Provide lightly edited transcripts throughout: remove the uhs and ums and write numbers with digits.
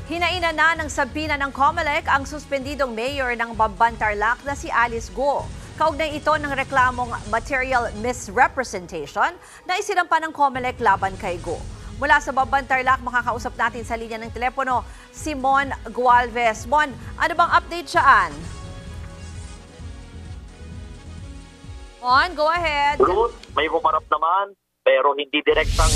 Hinaina na ng sabina ng COMELEC ang suspendidong mayor ng Bamban Tarlac na si Alice Go. Kaugnay ito ng reklamong material misrepresentation na isinampa ng COMELEC laban kay Go. Mula sa Bamban Tarlac, makakausap natin sa linya ng telepono si Mon Gualvez. Mon, ano bang update siyaan? Mon, go ahead. Ruth, may humarap naman pero hindi direktang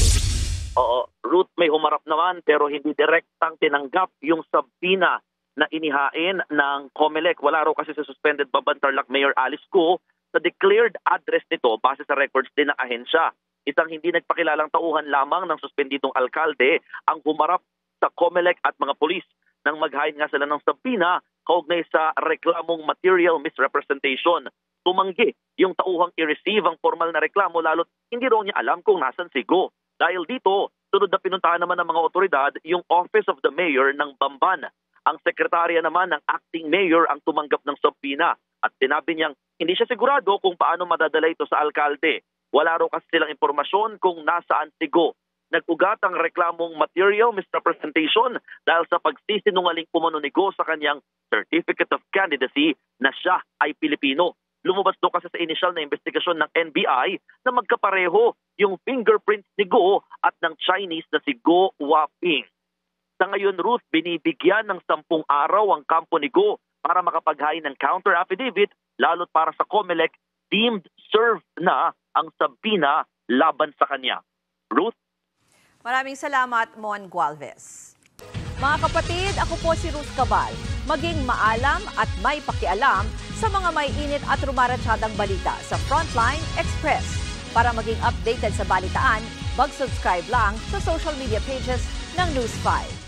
Ruth, may humarap naman pero hindi direktang tinanggap yung sabina na inihain ng COMELEC. Wala raw kasi sa suspended Bamban Tarlac Mayor Alice Go sa declared address nito base sa records din ng ahensya. Isang hindi nagpakilalang tauhan lamang ng suspendidong alkalde ang humarap sa COMELEC at mga pulis nang maghain nga sila ng sabina kaugnay sa reklamong material misrepresentation. Tumanggi yung tauhang i-receive ang formal na reklamo lalo't hindi raw niya alam kung nasan si Go. Dahil dito, sunod na pinuntahan naman ng mga otoridad yung Office of the Mayor ng Bamban. Ang sekretarya naman ng acting mayor ang tumanggap ng sabina at sinabi niyang hindi siya sigurado kung paano madadala ito sa alkalde. Wala raw kasi silang impormasyon kung nasaan si Go. Nag-ugat ang reklamong material misrepresentation dahil sa pagsisinungaling umano ni Go sa kanyang Certificate of Candidacy na siya ay Pilipino. Lumabas daw kasi sa initial na investigasyon ng NBI na magkapareho yung fingerprints ni Go at ng Chinese na si Go Waping. Sa ngayon, Ruth, binibigyan ng 10 araw ang kampo ni Go para makapaghain ng counter affidavit lalo't para sa COMELEC deemed served na ang sabina laban sa kanya. Ruth? Maraming salamat, Mon Gualvez. Mga kapatid, ako po si Ruth Cabal. Maging maalam at may pakialam sa mga may init at rumaratsyadang balita sa Frontline Express. Para maging updated sa balitaan, mag-subscribe lang sa social media pages ng News 5.